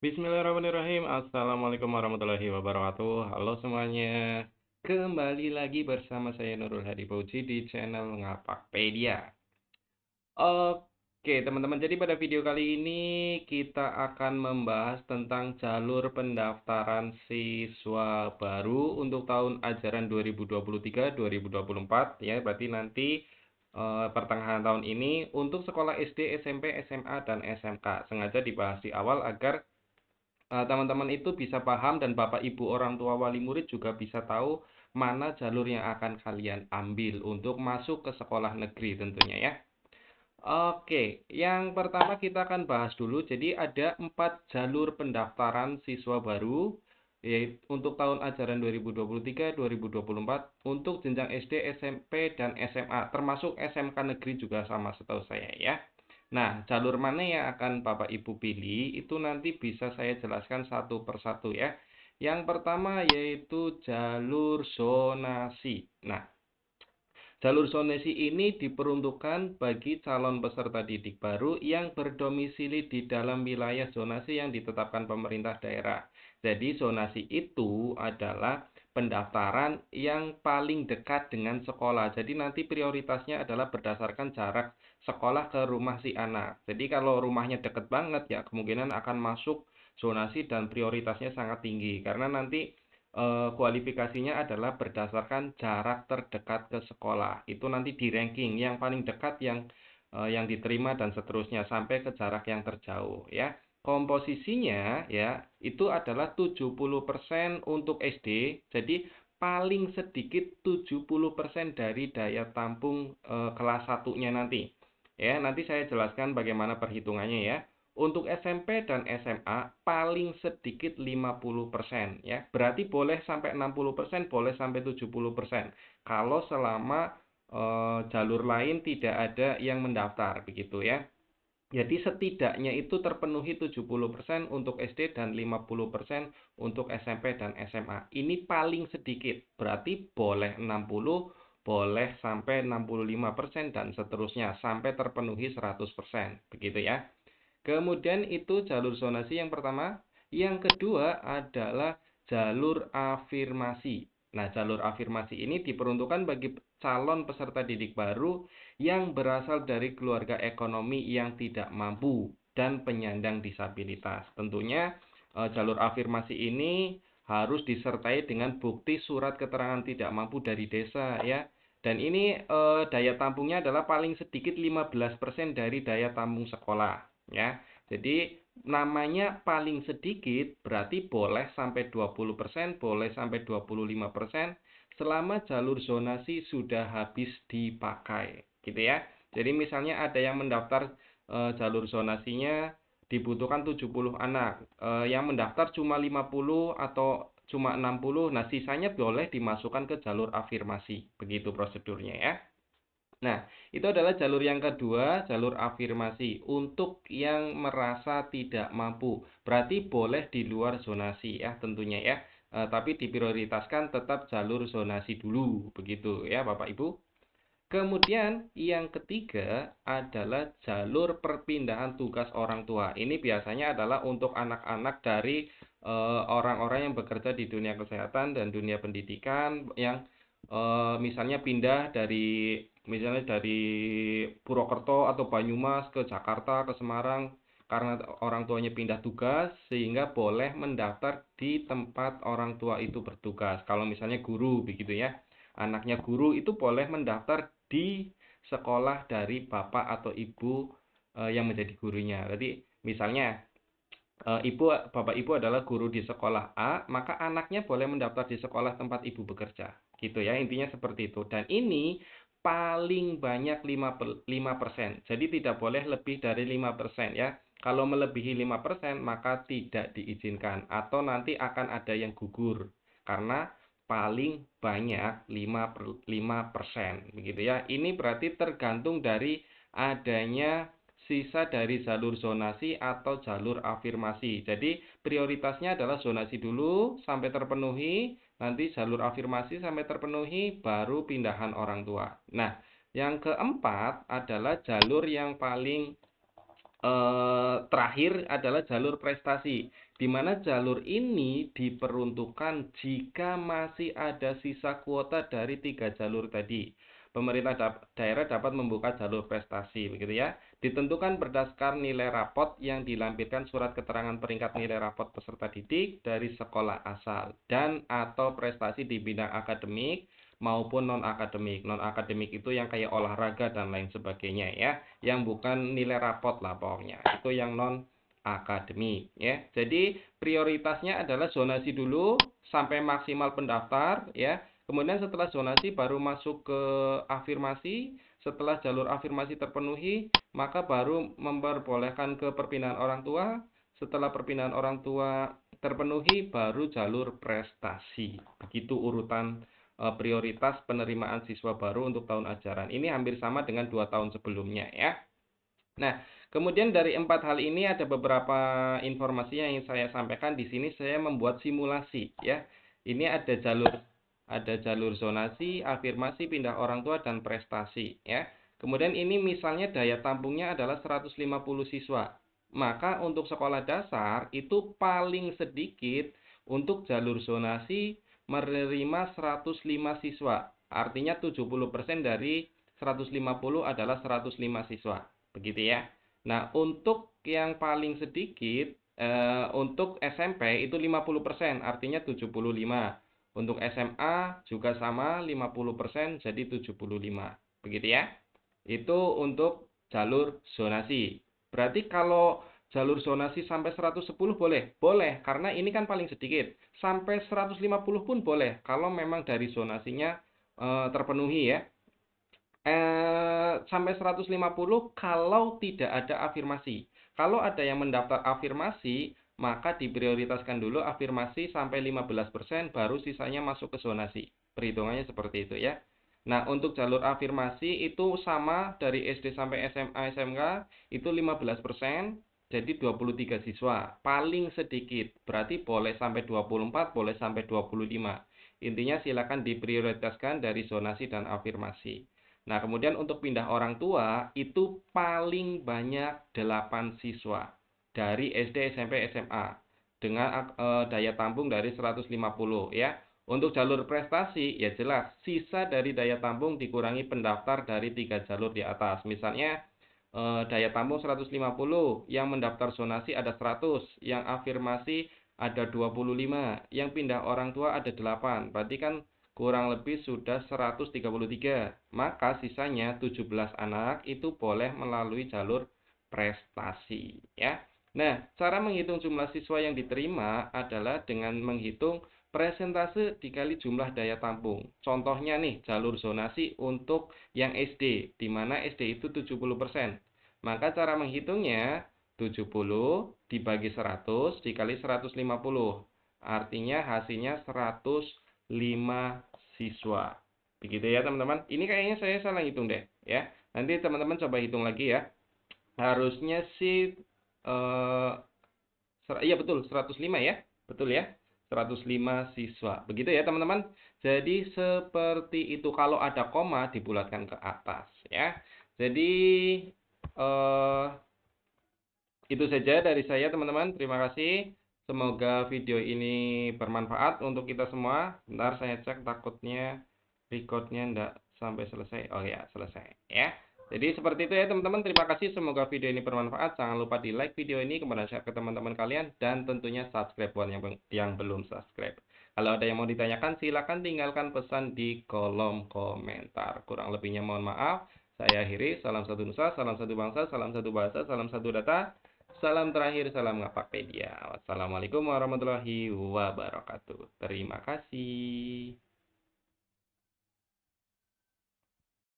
Bismillahirrahmanirrahim. Assalamualaikum warahmatullahi wabarakatuh. Halo semuanya. Kembali lagi bersama saya Nurul Hadi Fauzi di channel Ngapakpedia. Oke, teman-teman. Jadi pada video kali ini kita akan membahas tentang jalur pendaftaran siswa baru untuk tahun ajaran 2023-2024 ya. Berarti nanti pertengahan tahun ini untuk sekolah SD, SMP, SMA, dan SMK. Sengaja dibahas di awal agar teman-teman itu bisa paham dan Bapak Ibu orang tua wali murid juga bisa tahu mana jalur yang akan kalian ambil untuk masuk ke sekolah negeri tentunya ya. Oke, yang pertama kita akan bahas dulu. Jadi ada 4 jalur pendaftaran siswa baru yaitu untuk tahun ajaran 2023-2024 untuk jenjang SD, SMP, dan SMA, termasuk SMK negeri juga sama setahu saya ya. Nah, jalur mana yang akan Bapak Ibu pilih itu nanti bisa saya jelaskan satu persatu ya. Yang pertama yaitu jalur zonasi. Nah, jalur zonasi ini diperuntukkan bagi calon peserta didik baru yang berdomisili di dalam wilayah zonasi yang ditetapkan pemerintah daerah. Jadi zonasi itu adalah pendaftaran yang paling dekat dengan sekolah. Jadi nanti prioritasnya adalah berdasarkan jarak sekolah ke rumah si anak. Jadi kalau rumahnya dekat banget ya kemungkinan akan masuk zonasi dan prioritasnya sangat tinggi karena nanti kualifikasinya adalah berdasarkan jarak terdekat ke sekolah. Itu nanti di ranking yang paling dekat yang diterima dan seterusnya sampai ke jarak yang terjauh ya. Komposisinya ya itu adalah 70% untuk SD. Jadi paling sedikit 70% dari daya tampung kelas satunya nanti. Ya, nanti saya jelaskan bagaimana perhitungannya ya. Untuk SMP dan SMA paling sedikit 50% ya. Berarti boleh sampai 60%, boleh sampai 70%. Kalau selama jalur lain tidak ada yang mendaftar begitu ya. Jadi setidaknya itu terpenuhi 70% untuk SD dan 50% untuk SMP dan SMA. Ini paling sedikit. Berarti boleh 60, boleh sampai 65% dan seterusnya sampai terpenuhi 100%. Begitu ya. Kemudian itu jalur zonasi yang pertama. Yang kedua adalah jalur afirmasi. Nah, jalur afirmasi ini diperuntukkan bagi calon peserta didik baru yang berasal dari keluarga ekonomi yang tidak mampu dan penyandang disabilitas. Tentunya jalur afirmasi ini harus disertai dengan bukti surat keterangan tidak mampu dari desa ya. Dan ini daya tampungnya adalah paling sedikit 15% dari daya tampung sekolah ya. Jadi namanya paling sedikit berarti boleh sampai 20%, boleh sampai 25% selama jalur zonasi sudah habis dipakai, gitu ya. Jadi misalnya ada yang mendaftar jalur zonasinya dibutuhkan 70 anak, yang mendaftar cuma 50 atau cuma 60, nah sisanya boleh dimasukkan ke jalur afirmasi, begitu prosedurnya ya. Nah, itu adalah jalur yang kedua, jalur afirmasi untuk yang merasa tidak mampu. Berarti boleh di luar zonasi ya tentunya ya. Tapi diprioritaskan tetap jalur zonasi dulu, begitu ya Bapak Ibu. Kemudian yang ketiga adalah jalur perpindahan tugas orang tua. Ini biasanya adalah untuk anak-anak dari orang-orang yang bekerja di dunia kesehatan dan dunia pendidikan yang misalnya pindah dari Purwokerto atau Banyumas ke Jakarta, ke Semarang karena orang tuanya pindah tugas sehingga boleh mendaftar di tempat orang tua itu bertugas. Kalau misalnya guru begitu ya. Anaknya guru itu boleh mendaftar di sekolah dari bapak atau ibu yang menjadi gurunya. Jadi misalnya bapak ibu adalah guru di sekolah A, maka anaknya boleh mendaftar di sekolah tempat ibu bekerja. Gitu ya, intinya seperti itu. Dan ini paling banyak 5%. Jadi tidak boleh lebih dari 5% ya. Kalau melebihi 5% maka tidak diizinkan atau nanti akan ada yang gugur karena paling banyak 5% begitu ya. Ini berarti tergantung dari adanya sisa dari jalur zonasi atau jalur afirmasi. Jadi prioritasnya adalah zonasi dulu sampai terpenuhi, nanti jalur afirmasi sampai terpenuhi, baru pindahan orang tua. Nah, yang keempat adalah jalur yang paling terakhir adalah jalur prestasi, di mana jalur ini diperuntukkan jika masih ada sisa kuota dari 3 jalur tadi. Pemerintah daerah dapat membuka jalur prestasi, begitu ya. Ditentukan berdasarkan nilai rapot yang dilampirkan surat keterangan peringkat nilai rapot peserta didik dari sekolah asal dan atau prestasi di bidang akademik maupun non-akademik. Non-akademik itu yang kayak olahraga dan lain sebagainya ya, yang bukan nilai rapot lah pokoknya. Itu yang non-akademik ya. Jadi prioritasnya adalah zonasi dulu sampai maksimal pendaftar ya. Kemudian setelah zonasi baru masuk ke afirmasi. Setelah jalur afirmasi terpenuhi, maka baru memperbolehkan ke perpindahan orang tua. Setelah perpindahan orang tua terpenuhi, baru jalur prestasi. Begitu urutan prioritas penerimaan siswa baru untuk tahun ajaran. Ini hampir sama dengan 2 tahun sebelumnya ya. Nah, kemudian dari 4 hal ini ada beberapa informasi yang ingin saya sampaikan. Di sini saya membuat simulasi ya. Ini ada jalur zonasi, afirmasi, pindah orang tua, dan prestasi ya. Kemudian ini misalnya daya tampungnya adalah 150 siswa. Maka untuk sekolah dasar itu paling sedikit untuk jalur zonasi menerima 105 siswa. Artinya 70% dari 150 adalah 105 siswa. Begitu ya. Nah, untuk yang paling sedikit untuk SMP itu 50%, artinya 75. Untuk SMA juga sama 50%, jadi 75. Begitu ya. Itu untuk jalur zonasi. Berarti kalau jalur zonasi sampai 110 boleh? Boleh, karena ini kan paling sedikit. Sampai 150 pun boleh, kalau memang dari zonasinya terpenuhi ya. Sampai 150 kalau tidak ada afirmasi. Kalau ada yang mendaftar afirmasi, maka diprioritaskan dulu afirmasi sampai 15%, baru sisanya masuk ke zonasi. Perhitungannya seperti itu ya. Nah, untuk jalur afirmasi itu sama dari SD sampai SMA, SMK itu 15%, jadi 23 siswa. Paling sedikit, berarti boleh sampai 24, boleh sampai 25. Intinya silakan diprioritaskan dari zonasi dan afirmasi. Nah, kemudian untuk pindah orang tua itu paling banyak 8 siswa dari SD, SMP, SMA dengan daya tampung dari 150 ya. Untuk jalur prestasi ya jelas sisa dari daya tampung dikurangi pendaftar dari 3 jalur di atas. Misalnya daya tampung 150, yang mendaftar zonasi ada 100, yang afirmasi ada 25, yang pindah orang tua ada 8. Berarti kan kurang lebih sudah 133. Maka sisanya 17 anak itu boleh melalui jalur prestasi ya. Nah, cara menghitung jumlah siswa yang diterima adalah dengan menghitung presentase dikali jumlah daya tampung. Contohnya nih, jalur zonasi untuk yang SD, di mana SD itu 70%. Maka cara menghitungnya 70 dibagi 100 dikali 150. Artinya hasilnya 105 siswa. Begitu ya teman-teman. Ini kayaknya saya salah hitung deh ya. Nanti teman-teman coba hitung lagi ya. Harusnya sih iya betul 105 ya. Betul ya. 105 siswa. Begitu ya teman-teman. Jadi seperti itu, kalau ada koma dibulatkan ke atas ya. Jadi itu saja dari saya teman-teman. Terima kasih. Semoga video ini bermanfaat untuk kita semua. Bentar saya cek, takutnya recordnya enggak sampai selesai. Oh ya, selesai ya. Jadi seperti itu ya teman-teman. Terima kasih. Semoga video ini bermanfaat. Jangan lupa di like video ini, kemudian share ke teman-teman kalian, dan tentunya subscribe buat yang belum subscribe. Kalau ada yang mau ditanyakan, silakan tinggalkan pesan di kolom komentar. Kurang lebihnya mohon maaf. Saya akhiri. Salam satu nusa, salam satu bangsa, salam satu bahasa, salam satu data. Salam terakhir, salam Ngapakpedia. Wassalamualaikum warahmatullahi wabarakatuh. Terima kasih.